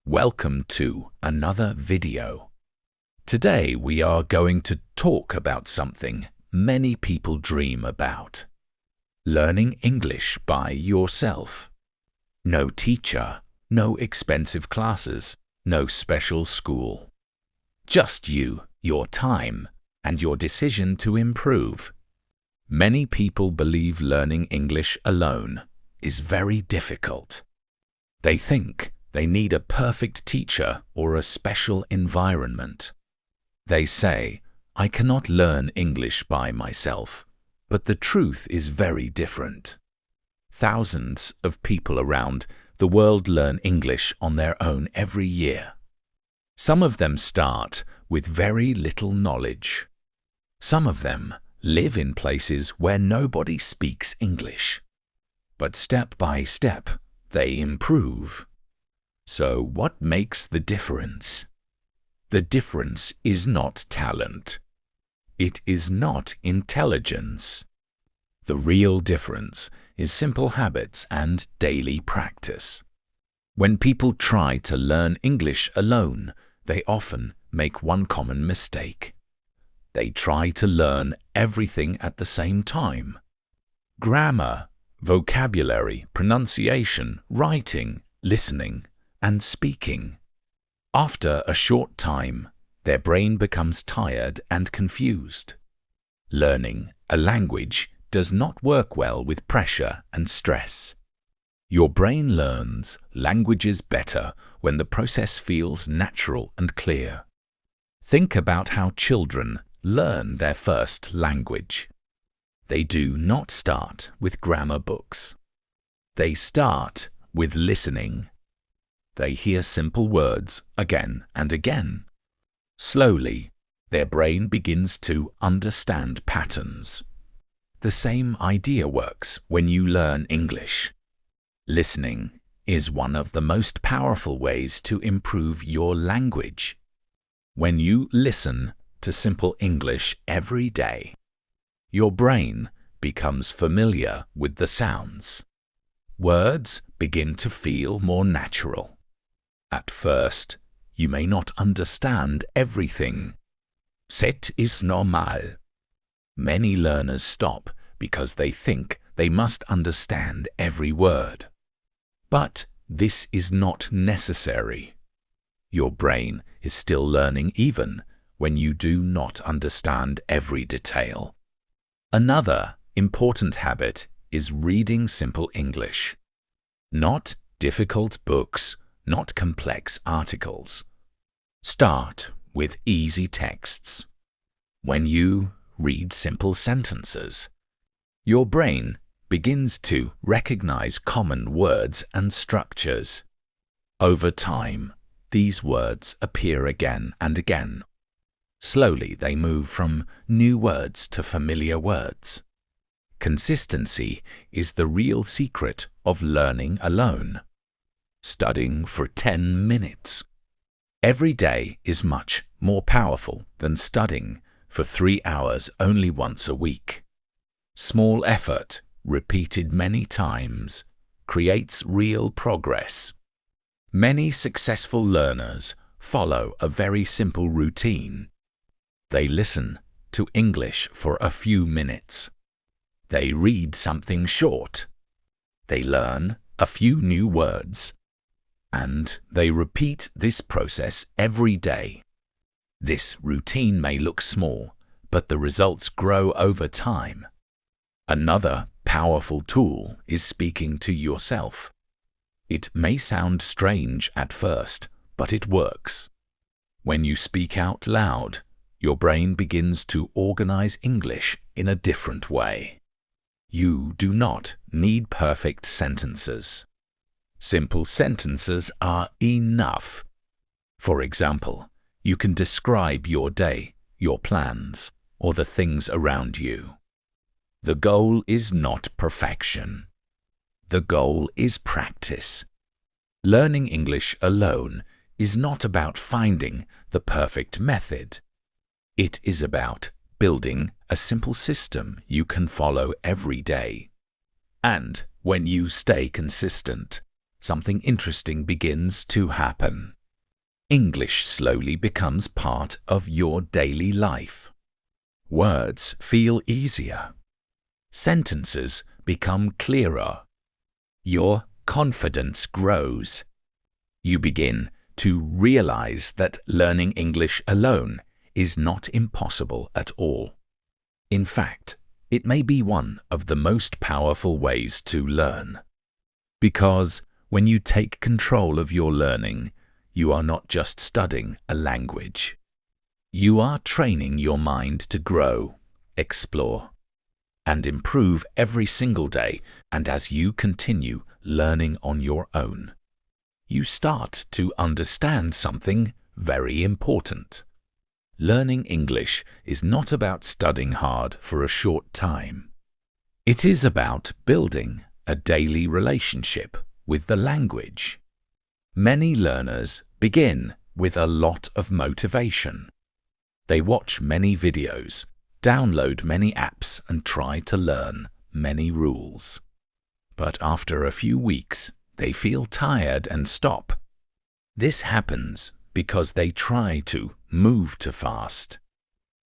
Welcome to another video. Today we are going to talk about something many people dream about. Learning English by yourself. No teacher, no expensive classes, no special school. Just you, your time, and your decision to improve. Many people believe learning English alone is very difficult. They think they need a perfect teacher or a special environment. They say, I cannot learn English by myself, but the truth is very different. Thousands of people around the world learn English on their own every year. Some of them start with very little knowledge. Some of them live in places where nobody speaks English. But step by step, they improve. So what makes the difference? The difference is not talent. It is not intelligence. The real difference is simple habits and daily practice. When people try to learn English alone, they often make one common mistake. They try to learn everything at the same time. Grammar, vocabulary, pronunciation, writing, listening, and speaking. After a short time, their brain becomes tired and confused. Learning a language does not work well with pressure and stress. Your brain learns languages better when the process feels natural and clear. Think about how children learn their first language. They do not start with grammar books. They start with listening. They hear simple words again and again. Slowly, their brain begins to understand patterns. The same idea works when you learn English. Listening is one of the most powerful ways to improve your language. When you listen to simple English every day, your brain becomes familiar with the sounds. Words begin to feel more natural. At first, you may not understand everything. C'est ist normal. Many learners stop because they think they must understand every word. But this is not necessary. Your brain is still learning even when you do not understand every detail. Another important habit is reading simple English. Not difficult books, not complex articles. Start with easy texts. When you read simple sentences, your brain begins to recognize common words and structures. Over time, these words appear again and again. Slowly, they move from new words to familiar words. Consistency is the real secret of learning alone. Studying for 10 minutes every day is much more powerful than studying for 3 hours only once a week. Small effort, repeated many times, creates real progress. Many successful learners follow a very simple routine. They listen to English for a few minutes. They read something short. They learn a few new words. And they repeat this process every day. This routine may look small, but the results grow over time. Another powerful tool is speaking to yourself. It may sound strange at first, but it works. When you speak out loud, your brain begins to organize English in a different way. You do not need perfect sentences. Simple sentences are enough. For example, you can describe your day, your plans, or the things around you. The goal is not perfection. The goal is practice. Learning English alone is not about finding the perfect method. It is about building a simple system you can follow every day. And when you stay consistent, something interesting begins to happen. English slowly becomes part of your daily life. Words feel easier. Sentences become clearer. Your confidence grows. You begin to realize that learning English alone is not impossible at all. In fact, it may be one of the most powerful ways to learn. Because when you take control of your learning, you are not just studying a language. You are training your mind to grow, explore, and improve every single day. And as you continue learning on your own, you start to understand something very important. Learning English is not about studying hard for a short time. It is about building a daily relationship with the language. Many learners begin with a lot of motivation. They watch many videos, download many apps, and try to learn many rules. But after a few weeks, they feel tired and stop. This happens because they try to move too fast.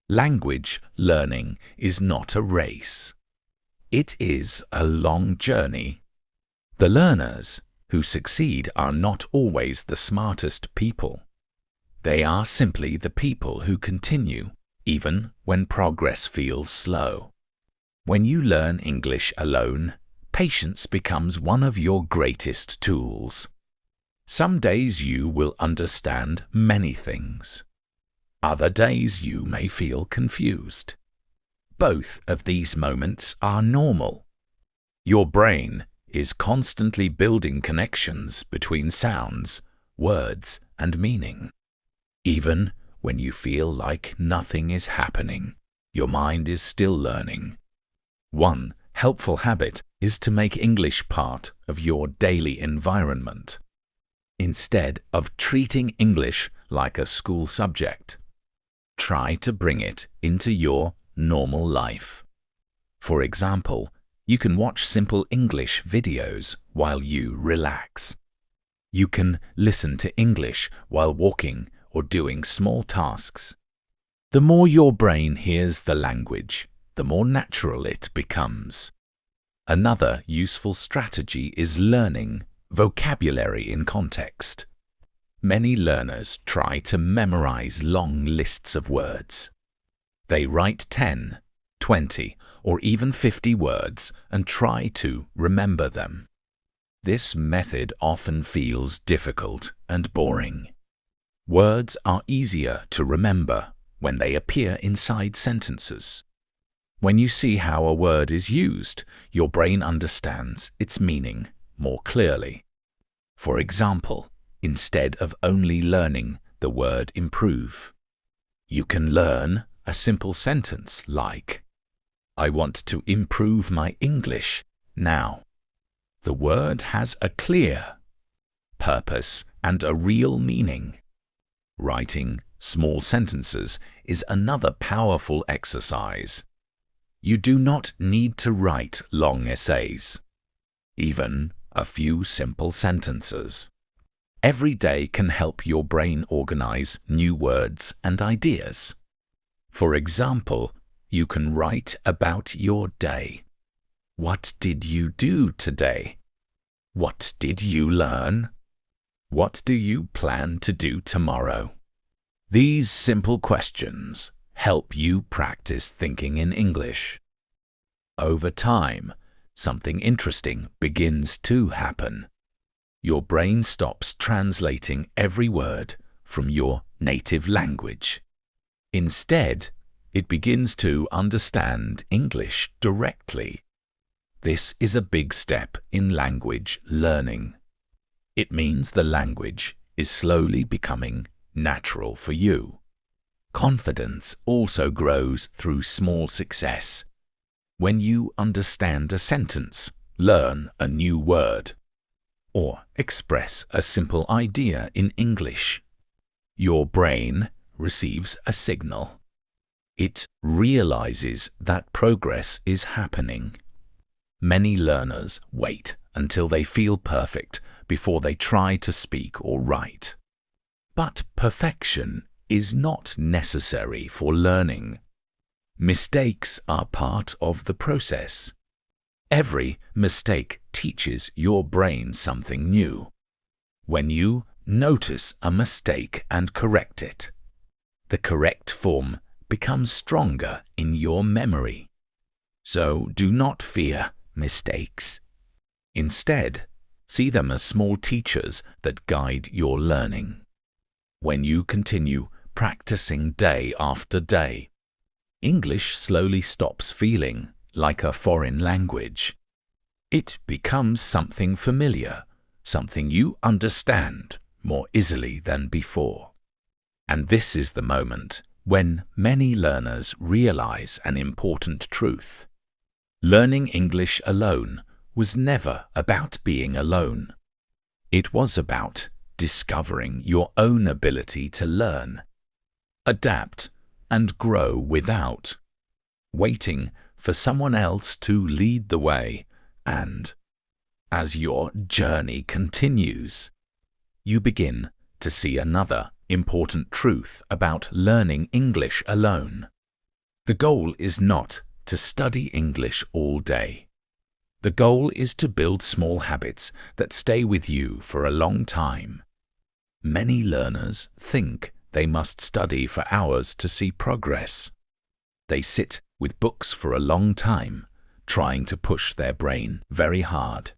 Language learning is not a race. It is a long journey. The learners who succeed are not always the smartest people. They are simply the people who continue, even when progress feels slow. When you learn English alone, patience becomes one of your greatest tools. Some days you will understand many things. Other days you may feel confused. Both of these moments are normal. Your brain is constantly building connections between sounds, words, and meaning. Even when you feel like nothing is happening, your mind is still learning. One helpful habit is to make English part of your daily environment. Instead of treating English like a school subject, try to bring it into your normal life. For example, you can watch simple English videos while you relax. You can listen to English while walking or doing small tasks. The more your brain hears the language, the more natural it becomes. Another useful strategy is learning vocabulary in context. Many learners try to memorize long lists of words. They write 10, 20, or even 50 words and try to remember them. This method often feels difficult and boring. Words are easier to remember when they appear inside sentences. When you see how a word is used, your brain understands its meaning more clearly. For example, instead of only learning the word improve, you can learn a simple sentence like, I want to improve my English now. The word has a clear purpose and a real meaning. Writing small sentences is another powerful exercise. You do not need to write long essays. Even a few simple sentences every day can help your brain organize new words and ideas. For example, you can write about your day. What did you do today? What did you learn? What do you plan to do tomorrow? These simple questions help you practice thinking in English. Over time, something interesting begins to happen. Your brain stops translating every word from your native language. Instead, it begins to understand English directly. This is a big step in language learning. It means the language is slowly becoming natural for you. Confidence also grows through small success. When you understand a sentence, learn a new word, or express a simple idea in English, your brain receives a signal. It realizes that progress is happening. Many learners wait until they feel perfect before they try to speak or write. But perfection is not necessary for learning. Mistakes are part of the process. Every mistake teaches your brain something new. When you notice a mistake and correct it, the correct form becomes stronger in your memory. So do not fear mistakes. Instead, see them as small teachers that guide your learning. When you continue practicing day after day, English slowly stops feeling like a foreign language. It becomes something familiar, something you understand more easily than before. And this is the moment when many learners realize an important truth. Learning English alone was never about being alone. It was about discovering your own ability to learn, adapt, and grow without waiting for someone else to lead the way. And as your journey continues, you begin to see another important truth about learning English alone. The goal is not to study English all day. The goal is to build small habits that stay with you for a long time. Many learners think they must study for hours to see progress. They sit with books for a long time, trying to push their brain very hard.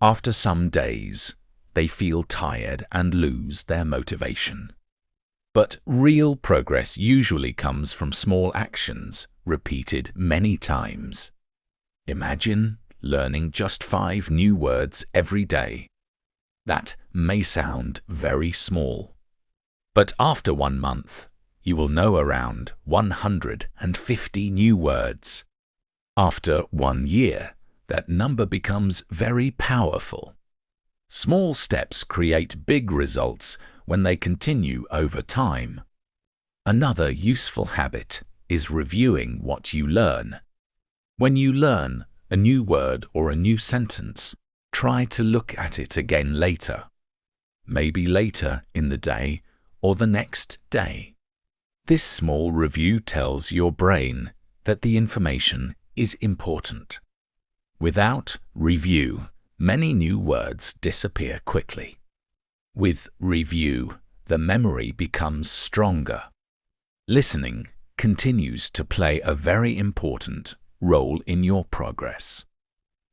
After some days, they feel tired and lose their motivation. But real progress usually comes from small actions repeated many times. Imagine learning just 5 new words every day. That may sound very small, but after 1 month, you will know around 150 new words. After 1 year, that number becomes very powerful. Small steps create big results when they continue over time. Another useful habit is reviewing what you learn. When you learn a new word or a new sentence, try to look at it again later. Maybe later in the day or the next day. This small review tells your brain that the information is important. Without review, many new words disappear quickly. With review, the memory becomes stronger. Listening continues to play a very important role in your progress.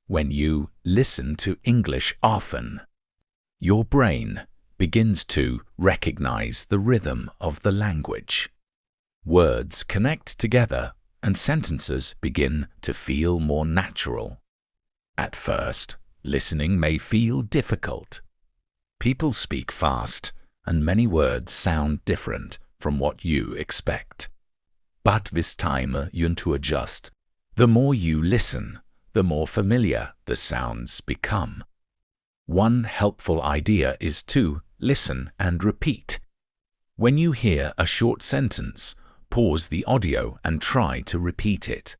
When you listen to English often, your brain begins to recognize the rhythm of the language. Words connect together and sentences begin to feel more natural. At first, listening may feel difficult. People speak fast and many words sound different from what you expect. But with time you to adjust. The more you listen, the more familiar the sounds become. One helpful idea is to listen and repeat. When you hear a short sentence, pause the audio and try to repeat it.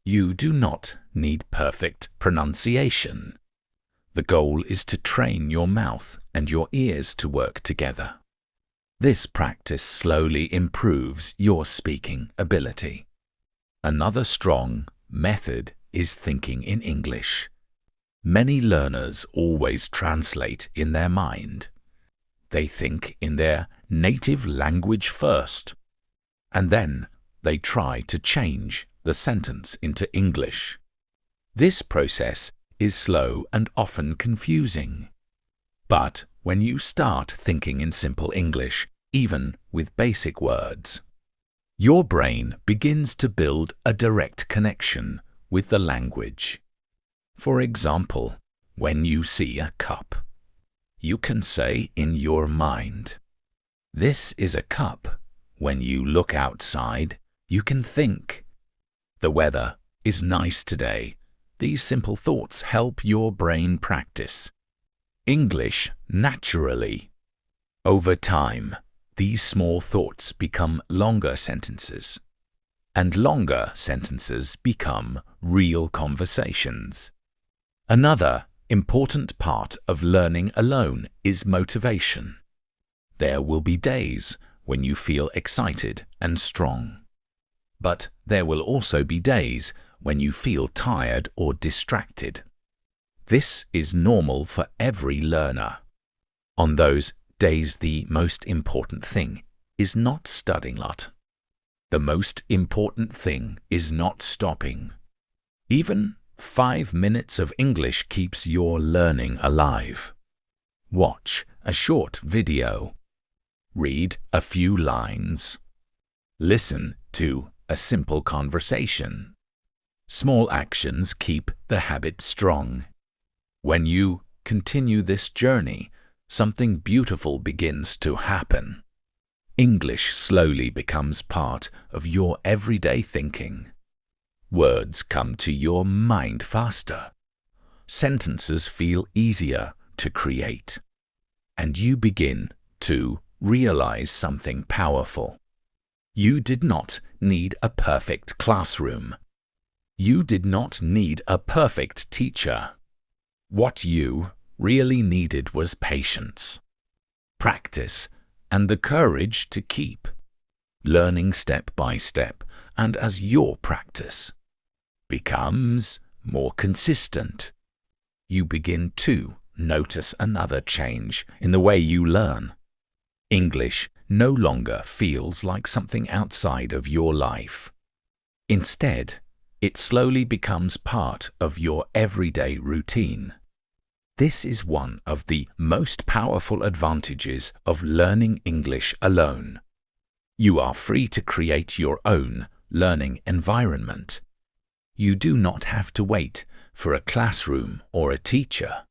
You do not need perfect pronunciation. The goal is to train your mouth and your ears to work together. This practice slowly improves your speaking ability. Another strong method is thinking in English. Many learners always translate in their mind. They think in their native language first, and then they try to change the sentence into English. This process is slow and often confusing. But when you start thinking in simple English, even with basic words, your brain begins to build a direct connection with the language. For example, when you see a cup, you can say in your mind, "This is a cup." When you look outside, you can think, "The weather is nice today." These simple thoughts help your brain practice English naturally. Over time, these small thoughts become longer sentences, and longer sentences become real conversations. Another important part of learning alone is motivation. There will be days when you feel excited and strong. But there will also be days when you feel tired or distracted. This is normal for every learner. On those days, the most important thing is not studying a lot. The most important thing is not stopping. Even 5 minutes of English keeps your learning alive. Watch a short video. Read a few lines. Listen to a simple conversation. Small actions keep the habit strong. When you continue this journey, something beautiful begins to happen. English slowly becomes part of your everyday thinking. Words come to your mind faster. Sentences feel easier to create. And you begin to realize something powerful. You did not need a perfect classroom. You did not need a perfect teacher. What you really needed was patience, practice, and the courage to keep learning step by step. And as your practice becomes more consistent, you begin to notice another change in the way you learn. English no longer feels like something outside of your life. Instead, it slowly becomes part of your everyday routine. This is one of the most powerful advantages of learning English alone. You are free to create your own learning environment. You do not have to wait for a classroom or a teacher.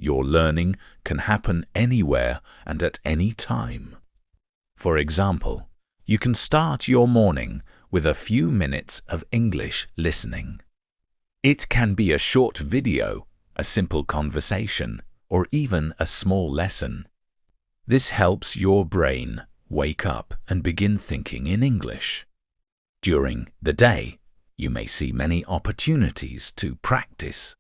Your learning can happen anywhere and at any time. For example, you can start your morning with a few minutes of English listening. It can be a short video, a simple conversation, or even a small lesson. This helps your brain wake up and begin thinking in English. During the day, you may see many opportunities to practice.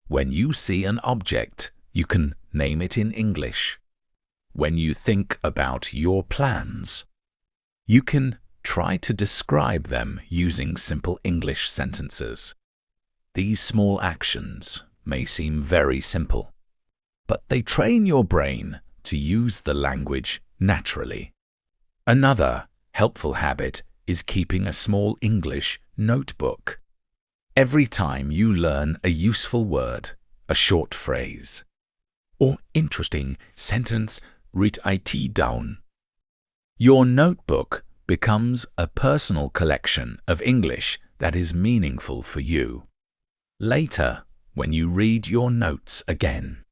When you see an object, you can name it in English. When you think about your plans, you can try to describe them using simple English sentences. These small actions may seem very simple, but they train your brain to use the language naturally. Another helpful habit is keeping a small English notebook. Every time you learn a useful word, a short phrase, or interesting sentence, write it down. Your notebook becomes a personal collection of English that is meaningful for you. Later, when you read your notes again,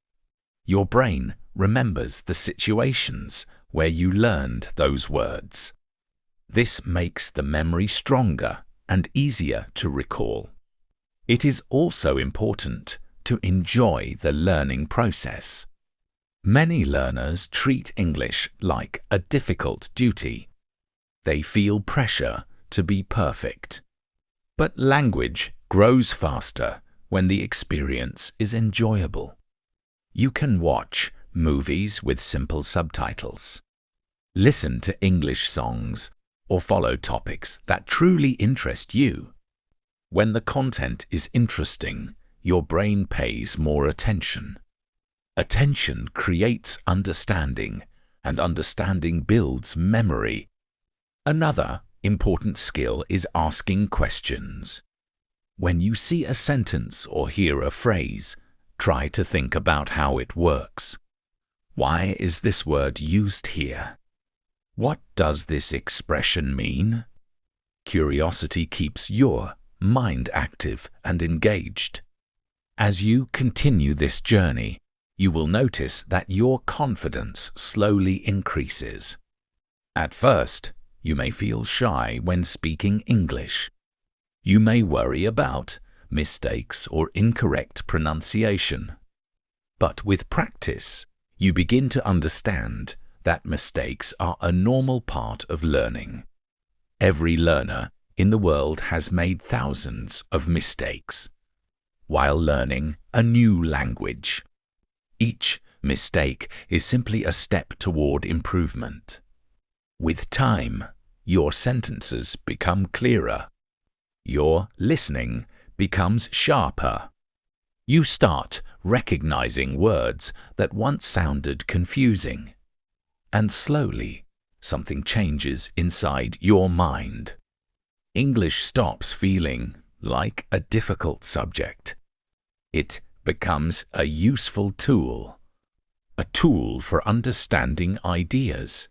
your brain remembers the situations where you learned those words. This makes the memory stronger and easier to recall. It is also important to enjoy the learning process. Many learners treat English like a difficult duty. They feel pressure to be perfect. But language grows faster when the experience is enjoyable. You can watch movies with simple subtitles, listen to English songs, or follow topics that truly interest you. When the content is interesting, your brain pays more attention. Attention creates understanding, and understanding builds memory. Another important skill is asking questions. When you see a sentence or hear a phrase, try to think about how it works. Why is this word used here? What does this expression mean? Curiosity keeps your mind active and engaged. As you continue this journey, you will notice that your confidence slowly increases. At first, you may feel shy when speaking English. You may worry about mistakes or incorrect pronunciation. But with practice, you begin to understand that mistakes are a normal part of learning. Every learner in the world has made thousands of mistakes while learning a new language. Each Mistake is simply a step toward improvement. With time, your sentences become clearer. Your listening becomes sharper. You start recognizing words that once sounded confusing. And slowly, something changes inside your mind. English stops feeling like a difficult subject. It becomes a useful tool. A tool for understanding ideas,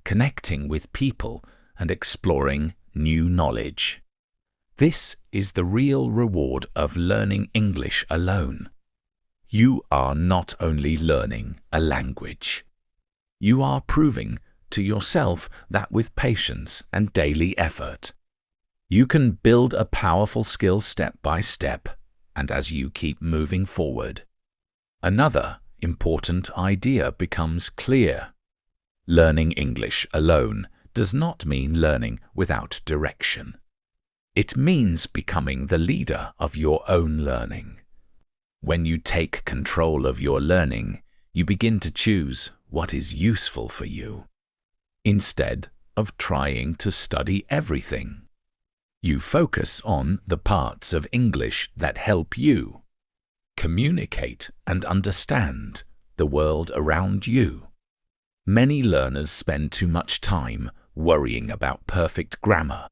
connecting with people, and exploring new knowledge. This is the real reward of learning English alone. You are not only learning a language. You are proving to yourself that with patience and daily effort, you can build a powerful skill step by step, and as you keep moving forward. Another important idea becomes clear. Learning English alone does not mean learning without direction. It means becoming the leader of your own learning. When you take control of your learning, you begin to choose what is useful for you, instead of trying to study everything. You focus on the parts of English that help you communicate and understand the world around you. Many learners spend too much time worrying about perfect grammar.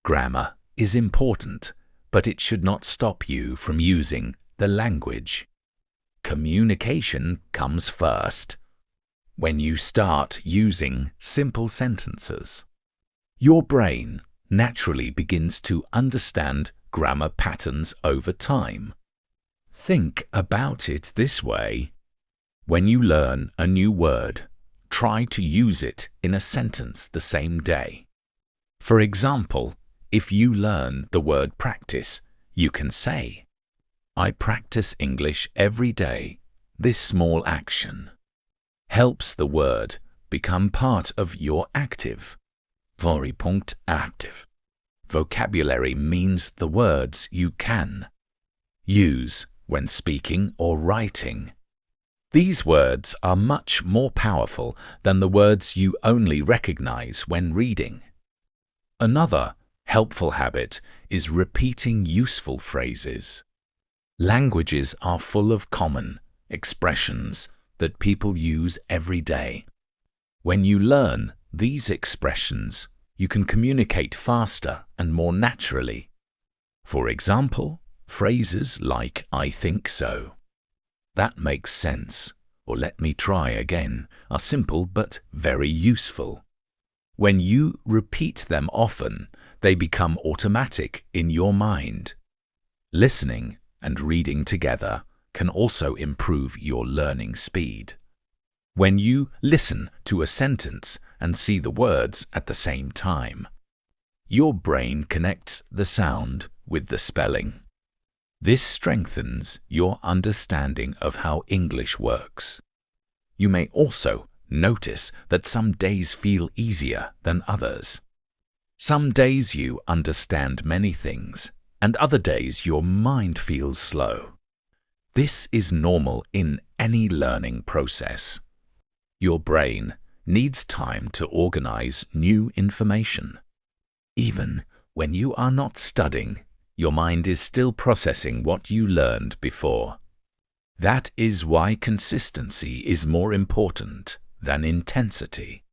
Grammar is important, but it should not stop you from using the language. Communication comes first. When you start using simple sentences, your brain naturally begins to understand grammar patterns over time. Think about it this way. When you learn a new word, try to use it in a sentence the same day. For example, if you learn the word practice, you can say, I practice English every day. This small action helps the word become part of your active. Volleypunkt active. Vocabulary means the words you can use when speaking or writing. These words are much more powerful than the words you only recognize when reading. Another helpful habit is repeating useful phrases. Languages are full of common expressions that people use every day. When you learn these expressions, you can communicate faster and more naturally. For example, phrases like I think so, that makes sense, or let me try again are simple but very useful. When you repeat them often, they become automatic in your mind. Listening and reading together can also improve your learning speed. When you listen to a sentence and see the words at the same time, your brain connects the sound with the spelling. This strengthens your understanding of how English works. You may also notice that some days feel easier than others. Some days you understand many things, and other days your mind feels slow. This is normal in any learning process. Your brain needs time to organize new information. Even when you are not studying, your mind is still processing what you learned before. That is why consistency is more important than intensity.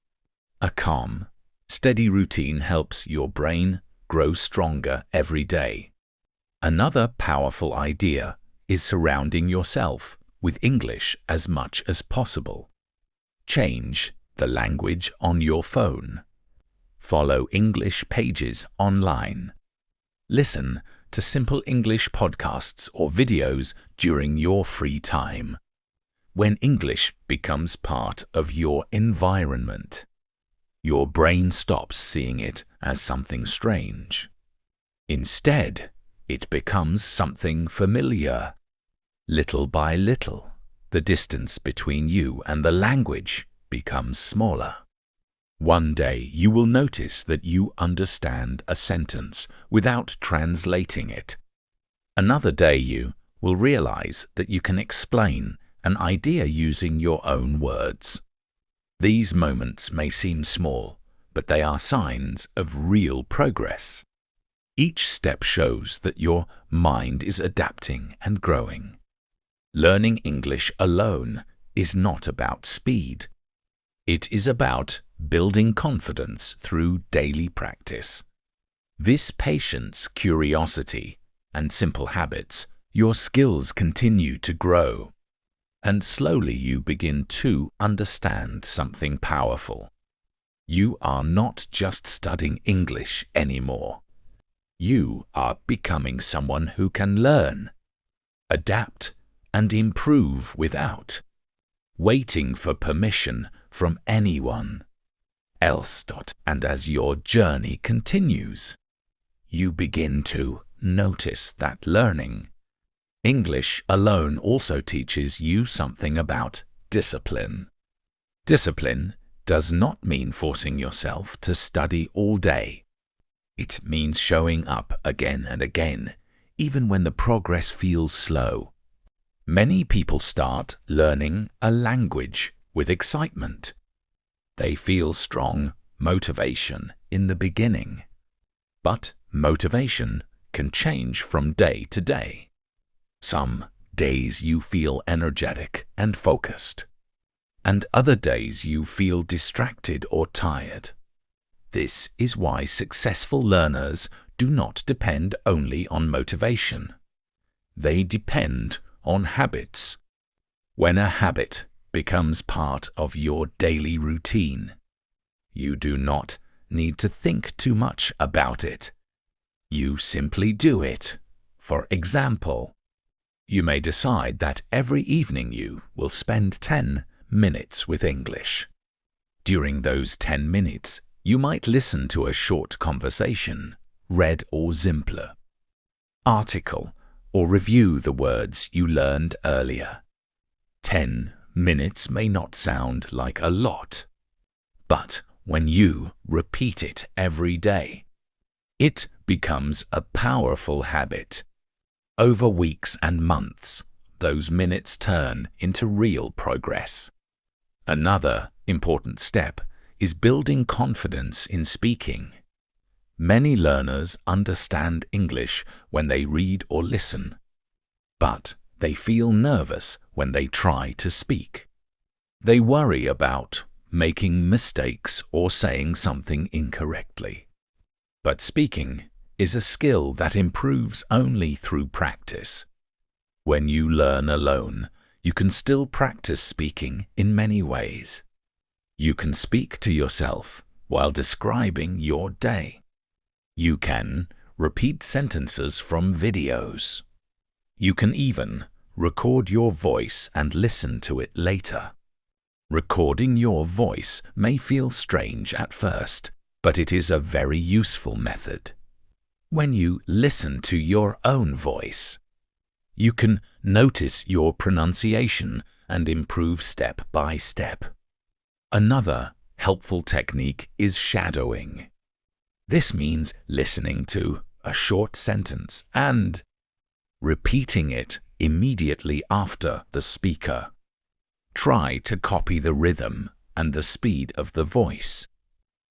A calm, steady routine helps your brain grow stronger every day. Another powerful idea is surrounding yourself with English as much as possible. Change the language on your phone. Follow English pages online. Listen to simple English podcasts or videos during your free time. When English becomes part of your environment, your brain stops seeing it as something strange. Instead, it becomes something familiar. Little by little, the distance between you and the language becomes smaller. One day you will notice that you understand a sentence without translating it. Another day you will realize that you can explain an idea using your own words. These moments may seem small, but they are signs of real progress. Each step shows that your mind is adapting and growing. Learning English alone is not about speed. It is about building confidence through daily practice. With patience, curiosity, and simple habits, your skills continue to grow. And slowly you begin to understand something powerful. You are not just studying English anymore. You are becoming someone who can learn, adapt, and improve without waiting for permission from anyone else. And as your journey continues, you begin to notice that learning English alone also teaches you something about discipline. Discipline does not mean forcing yourself to study all day. It means showing up again and again, even when the progress feels slow. Many people start learning a language with excitement. They feel strong motivation in the beginning. But motivation can change from day to day. Some days you feel energetic and focused, and other days you feel distracted or tired. This is why successful learners do not depend only on motivation. They depend on habits. When a habit becomes part of your daily routine, you do not need to think too much about it. You simply do it. For example, you may decide that every evening you will spend 10 minutes with English. During those 10 minutes, you might listen to a short conversation, read or simpler article, or review the words you learned earlier. 10 minutes may not sound like a lot, but when you repeat it every day, it becomes a powerful habit. Over weeks and months, those minutes turn into real progress. Another important step is building confidence in speaking. Many learners understand English when they read or listen, but they feel nervous when they try to speak. They worry about making mistakes or saying something incorrectly. But speaking is a skill that improves only through practice. When you learn alone, you can still practice speaking in many ways. You can speak to yourself while describing your day. You can repeat sentences from videos. You can even record your voice and listen to it later. Recording your voice may feel strange at first, but it is a very useful method. When you listen to your own voice, you can notice your pronunciation and improve step by step. Another helpful technique is shadowing. This means listening to a short sentence and repeating it immediately after the speaker. Try to copy the rhythm and the speed of the voice.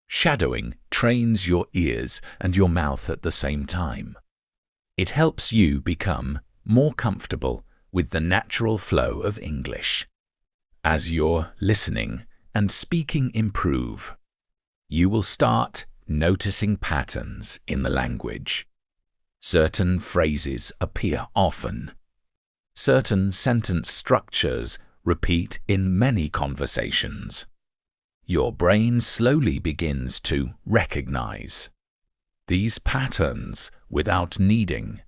Shadowing trains your ears and your mouth at the same time. It helps you become more comfortable with the natural flow of English. As your listening and speaking improve, you will start noticing patterns in the language. Certain phrases appear often. Certain sentence structures repeat in many conversations. Your brain slowly begins to recognize these patterns without needing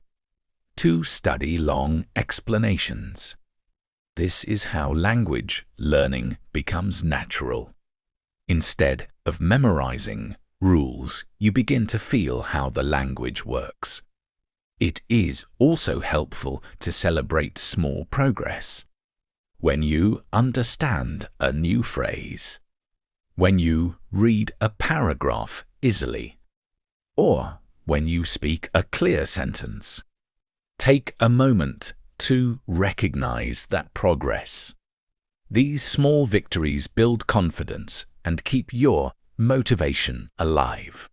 to study long explanations. This is how language learning becomes natural. Instead of memorizing rules, you begin to feel how the language works. It is also helpful to celebrate small progress. When you understand a new phrase, when you read a paragraph easily, or when you speak a clear sentence, take a moment to recognize that progress. These small victories build confidence and keep your motivation alive.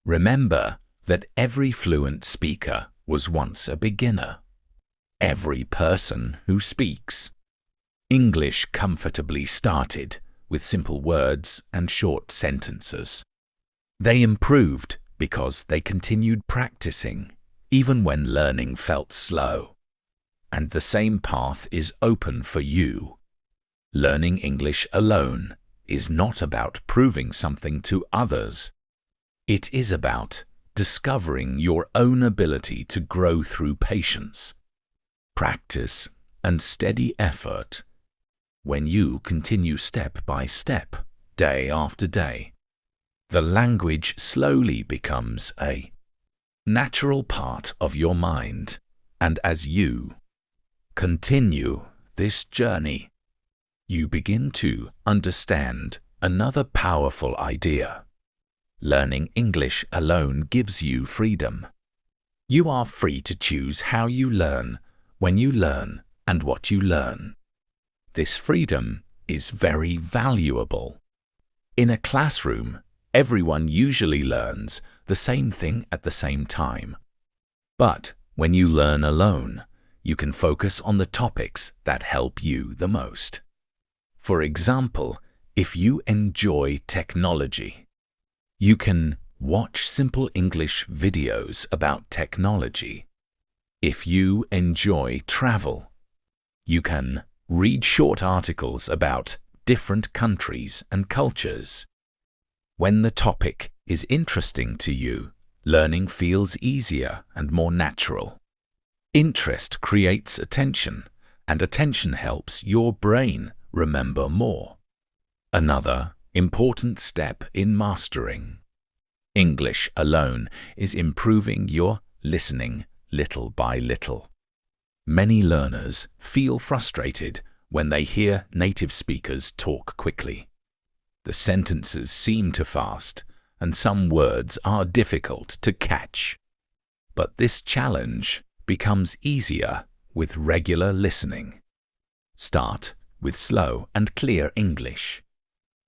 Remember that every fluent speaker was once a beginner. Every person who speaks English comfortably started with simple words and short sentences. They improved because they continued practicing, even when learning felt slow. And the same path is open for you. Learning English alone is not about proving something to others. It is about discovering your own ability to grow through patience, practice, and steady effort. When you continue step by step, day after day, the language slowly becomes a natural part of your mind. And as you continue this journey, you begin to understand another powerful idea. Learning English alone gives you freedom. You are free to choose how you learn, when you learn, and what you learn. This freedom is very valuable. In a classroom, everyone usually learns the same thing at the same time. But when you learn alone, you can focus on the topics that help you the most. For example, if you enjoy technology, you can watch simple English videos about technology. If you enjoy travel, you can read short articles about different countries and cultures. When the topic is interesting to you, learning feels easier and more natural. Interest creates attention, and attention helps your brain remember more. Another important step in mastering English alone is improving your listening little by little. Many learners feel frustrated when they hear native speakers talk quickly. The sentences seem too fast, and some words are difficult to catch. But this challenge becomes easier with regular listening. Start with slow and clear English.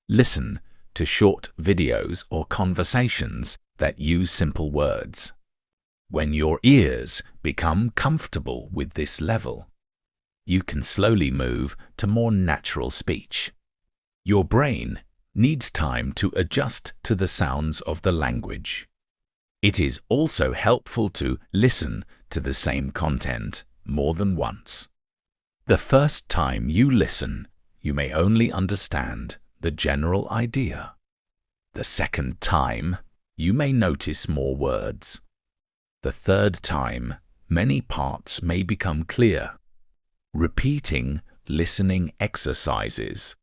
Listen to short videos or conversations that use simple words. When your ears become comfortable with this level, you can slowly move to more natural speech. Your brain needs time to adjust to the sounds of the language. It is also helpful to listen to the same content more than once. The first time you listen, you may only understand the general idea. The second time, you may notice more words. The third time, many parts may become clear. Repeating listening exercises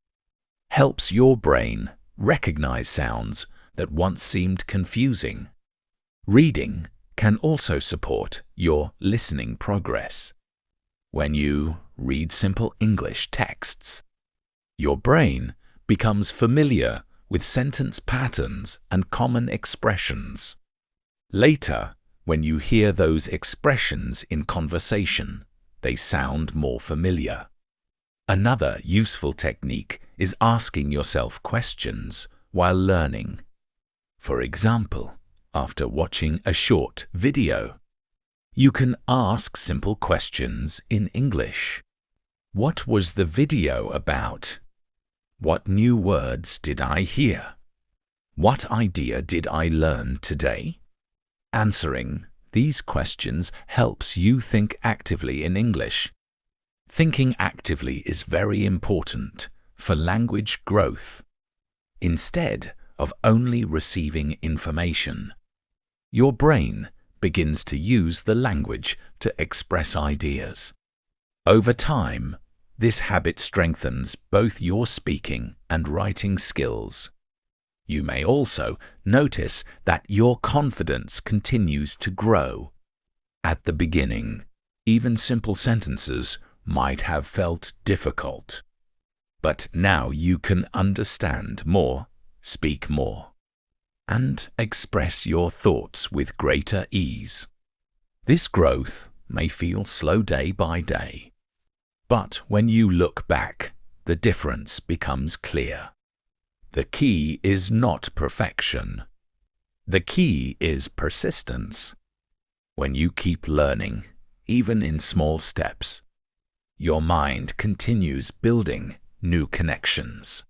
helps your brain recognize sounds that once seemed confusing. Reading can also support your listening progress. When you read simple English texts, your brain becomes familiar with sentence patterns and common expressions. Later, when you hear those expressions in conversation, they sound more familiar. Another useful technique is asking yourself questions while learning. For example, after watching a short video, you can ask simple questions in English. What was the video about? What new words did I hear? What idea did I learn today? Answering these questions helps you think actively in English. Thinking actively is very important for language growth. Instead of only receiving information, your brain begins to use the language to express ideas. Over time, this habit strengthens both your speaking and writing skills. You may also notice that your confidence continues to grow. At the beginning, even simple sentences might have felt difficult. But now you can understand more, speak more, and express your thoughts with greater ease. This growth may feel slow day by day, but when you look back, the difference becomes clear. The key is not perfection. The key is persistence. When you keep learning, even in small steps, your mind continues building new connections.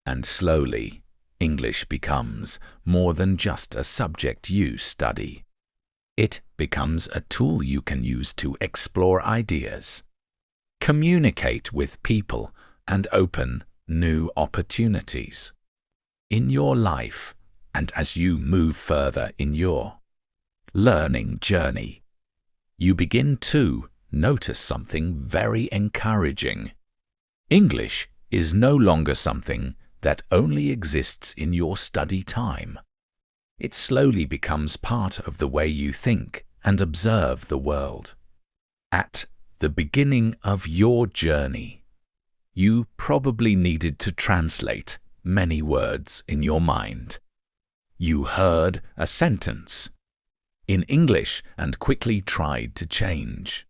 And slowly, English becomes more than just a subject you study. It becomes a tool you can use to explore ideas, communicate with people, and open new opportunities in your life and as you move further in your learning journey. You begin to notice something very encouraging. English is no longer something that only exists in your study time. It slowly becomes part of the way you think and observe the world. At the beginning of your journey, you probably needed to translate many words in your mind. You heard a sentence in English and quickly tried to change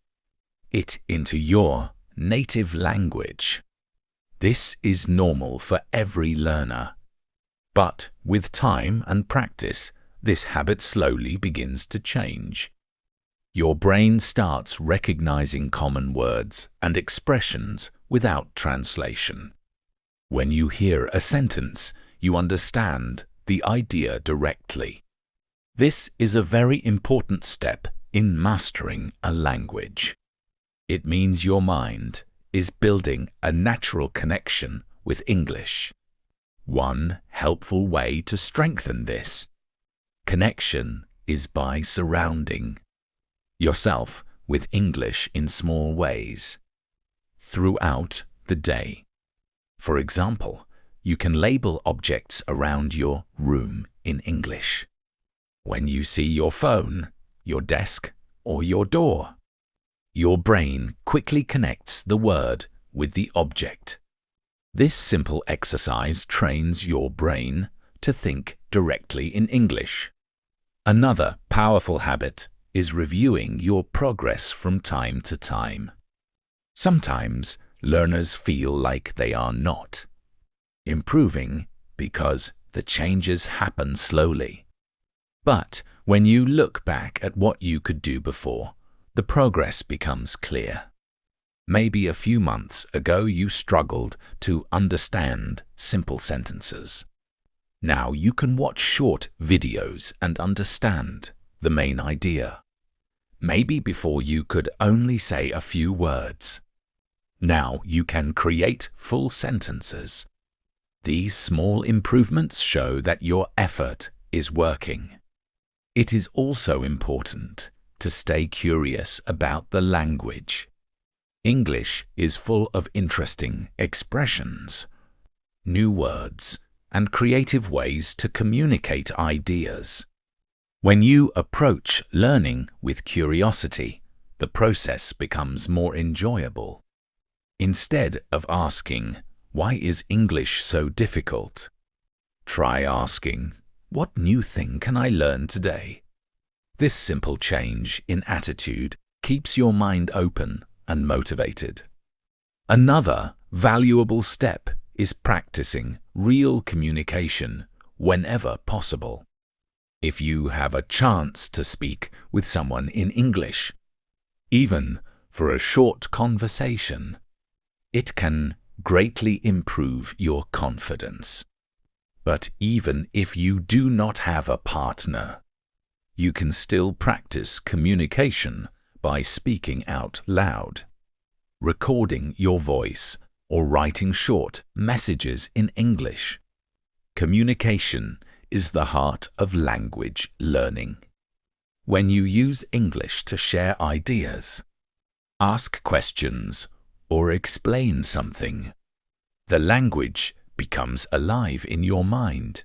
it into your native language. This is normal for every learner. But with time and practice, this habit slowly begins to change. Your brain starts recognizing common words and expressions without translation. When you hear a sentence, you understand the idea directly. This is a very important step in mastering a language. It means your mind is building a natural connection with English. One helpful way to strengthen this connection is by surrounding yourself with English in small ways throughout the day. For example, you can label objects around your room in English. When you see your phone, your desk, or your door, your brain quickly connects the word with the object. This simple exercise trains your brain to think directly in English. Another powerful habit is reviewing your progress from time to time. Sometimes learners feel like they are not improving because the changes happen slowly. But when you look back at what you could do before, the progress becomes clear. Maybe a few months ago you struggled to understand simple sentences. Now you can watch short videos and understand the main idea. Maybe before you could only say a few words. Now you can create full sentences. These small improvements show that your effort is working. It is also important to stay curious about the language. English is full of interesting expressions, new words, and creative ways to communicate ideas. When you approach learning with curiosity, the process becomes more enjoyable. Instead of asking, "Why is English so difficult?" try asking, "What new thing can I learn today?" This simple change in attitude keeps your mind open and motivated. Another valuable step is practicing real communication whenever possible. If you have a chance to speak with someone in English, even for a short conversation, it can greatly improve your confidence. But even if you do not have a partner, you can still practice communication by speaking out loud, recording your voice, or writing short messages in English. Communication is the heart of language learning. When you use English to share ideas, ask questions, or explain something, the language becomes alive in your mind.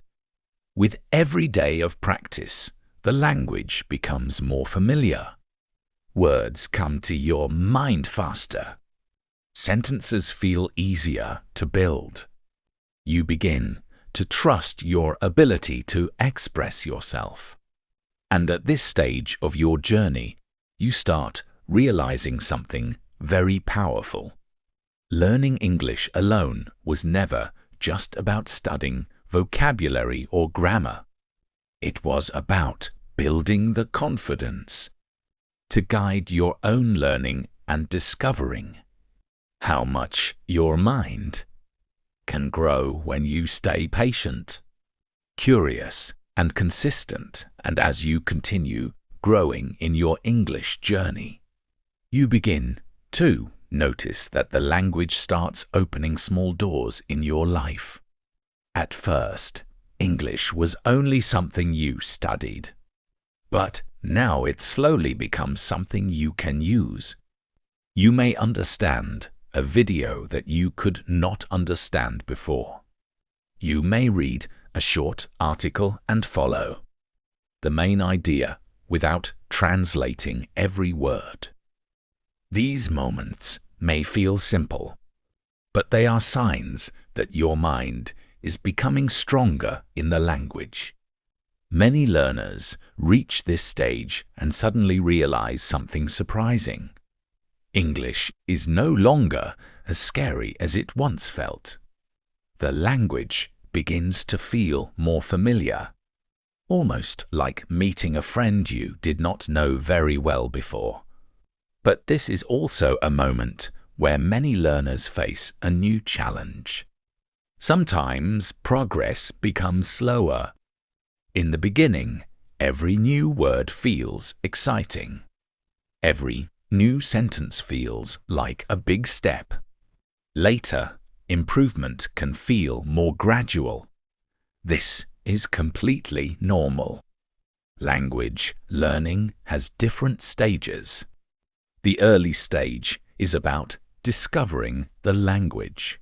With every day of practice, the language becomes more familiar. Words come to your mind faster. Sentences feel easier to build. You begin to trust your ability to express yourself. And at this stage of your journey, you start realizing something very powerful. Learning English alone was never just about studying vocabulary or grammar. It was about building the confidence to guide your own learning and discovering how much your mind can grow when you stay patient, curious, and consistent. And as you continue growing in your English journey, you begin to notice that the language starts opening small doors in your life. At first, English was only something you studied, but now it slowly becomes something you can use. You may understand a video that you could not understand before. You may read a short article and follow the main idea without translating every word. These moments may feel simple, but they are signs that your mind is becoming stronger in the language. Many learners reach this stage and suddenly realize something surprising. English is no longer as scary as it once felt. The language begins to feel more familiar, almost like meeting a friend you did not know very well before. But this is also a moment where many learners face a new challenge. Sometimes progress becomes slower. In the beginning, every new word feels exciting. Every new sentence feels like a big step. Later, improvement can feel more gradual. This is completely normal. Language learning has different stages. The early stage is about discovering the language.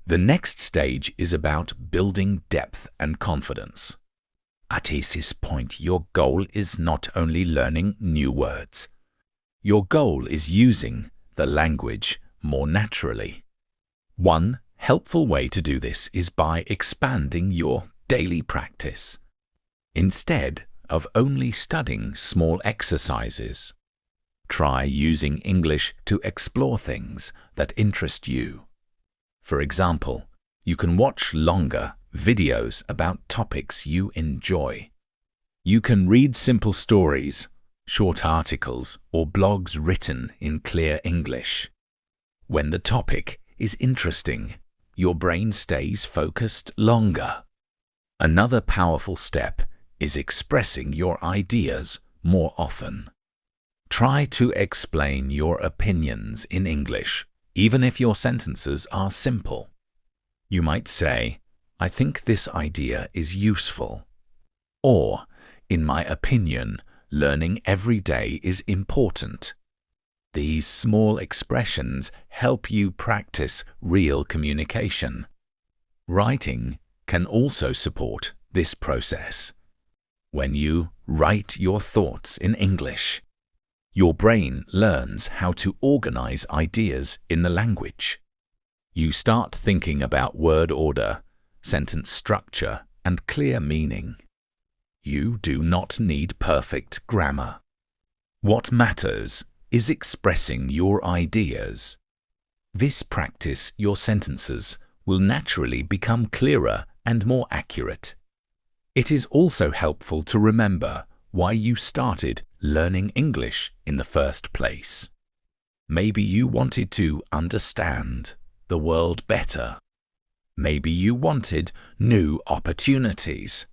The next stage is about building depth and confidence. At this point, your goal is not only learning new words. Your goal is using the language more naturally. One helpful way to do this is by expanding your daily practice. Instead of only studying small exercises, try using English to explore things that interest you. For example, you can watch longer videos about topics you enjoy. You can read simple stories, short articles, or blogs written in clear English. When the topic is interesting, your brain stays focused longer. Another powerful step is expressing your ideas more often. Try to explain your opinions in English, even if your sentences are simple. You might say, "I think this idea is useful," or, "In my opinion, learning every day is important." These small expressions help you practice real communication. Writing can also support this process. When you write your thoughts in English, your brain learns how to organize ideas in the language. You start thinking about word order, sentence structure, and clear meaning. You do not need perfect grammar. What matters is expressing your ideas. This practice, your sentences will naturally become clearer and more accurate. It is also helpful to remember why you started learning English in the first place. Maybe you wanted to understand the world better. Maybe you wanted new opportunities.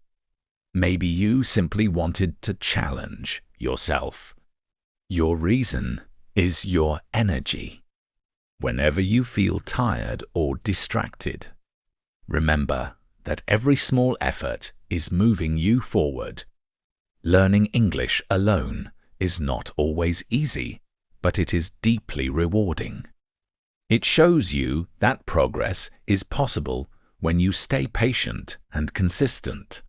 Maybe you simply wanted to challenge yourself. Your reason is your energy. Whenever you feel tired or distracted, remember that every small effort is moving you forward. Learning English alone is not always easy, but it is deeply rewarding. It shows you that progress is possible when you stay patient and consistent.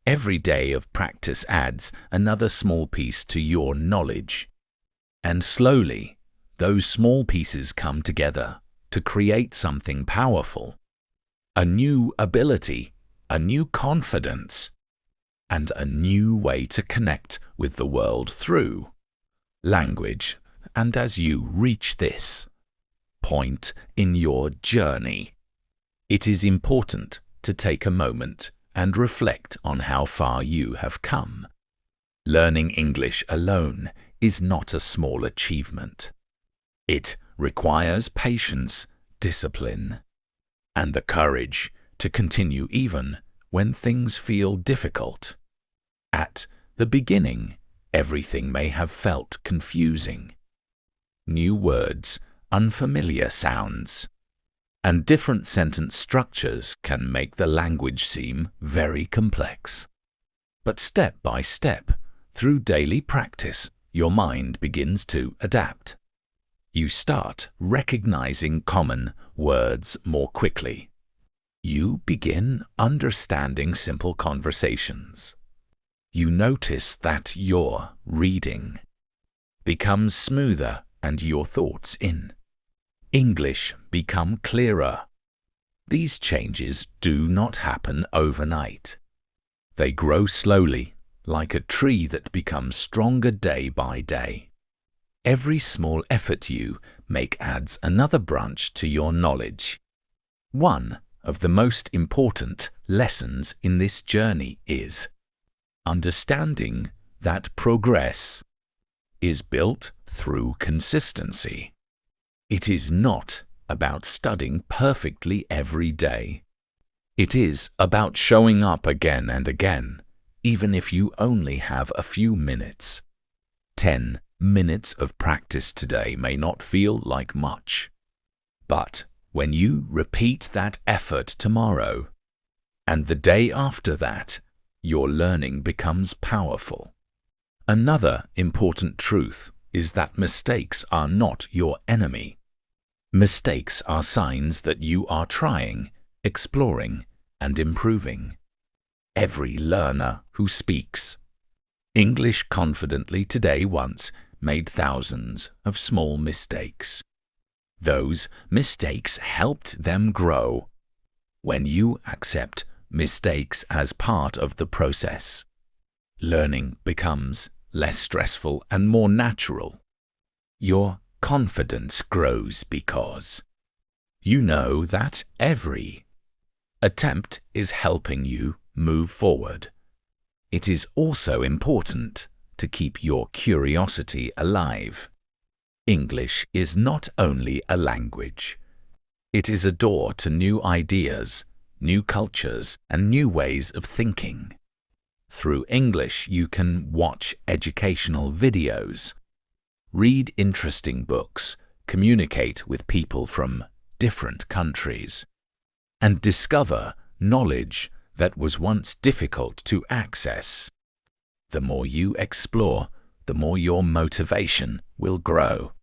Every day of practice adds another small piece to your knowledge. And slowly, those small pieces come together to create something powerful. A new ability, a new confidence, and a new way to connect with the world through language. And as you reach this point in your journey. It is important to take a moment and reflect on how far you have come. Learning English alone is not a small achievement. It requires patience, discipline, and the courage to continue even when things feel difficult. At the beginning, everything may have felt confusing. New words, unfamiliar sounds, and different sentence structures can make the language seem very complex. But step by step, through daily practice, your mind begins to adapt. You start recognizing common words more quickly. You begin understanding simple conversations. You notice that your reading becomes smoother and your thoughts in English become clearer. These changes do not happen overnight. They grow slowly, like a tree that becomes stronger day by day. Every small effort you make adds another branch to your knowledge. One of the most important lessons in this journey is understanding that progress is built through consistency. It is not about studying perfectly every day. It is about showing up again and again, even if you only have a few minutes. 10 minutes of practice today may not feel like much, but when you repeat that effort tomorrow and the day after that, your learning becomes powerful. Another important truth is that mistakes are not your enemy. Mistakes are signs that you are trying, exploring, and improving. Every learner who speaks English confidently today once made thousands of small mistakes. Those mistakes helped them grow. When you accept mistakes as part of the process, learning becomes less stressful and more natural. Your confidence grows because you know that every attempt is helping you move forward. It is also important to keep your curiosity alive. English is not only a language. It is a door to new ideas, new cultures, and new ways of thinking. Through English, you can watch educational videos, read interesting books, communicate with people from different countries, and discover knowledge that was once difficult to access. The more you explore, the more your motivation will grow.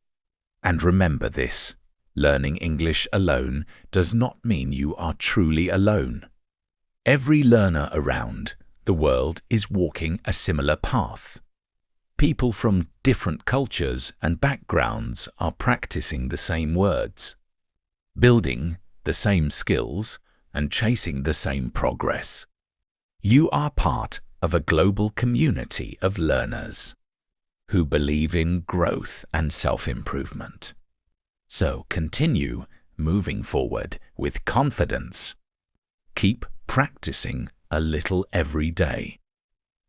And remember this, learning English alone does not mean you are truly alone. Every learner around the world is walking a similar path. People from different cultures and backgrounds are practicing the same words, building the same skills, and chasing the same progress. You are part of a global community of learners who believe in growth and self-improvement. So continue moving forward with confidence. Keep practicing a little every day.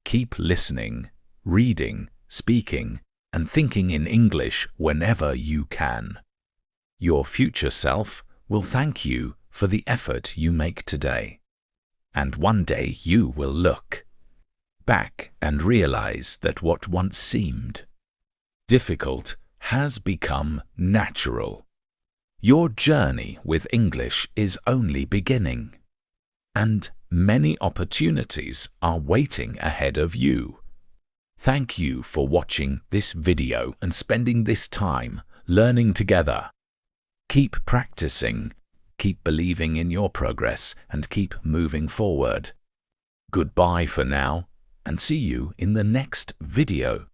Keep listening, reading, speaking, and thinking in English whenever you can. Your future self will thank you for the effort you make today. And one day you will look back and realize that what once seemed difficult has become natural. Your journey with English is only beginning, and many opportunities are waiting ahead of you. Thank you for watching this video and spending this time learning together. Keep practicing, keep believing in your progress, and keep moving forward. Goodbye for now, and see you in the next video.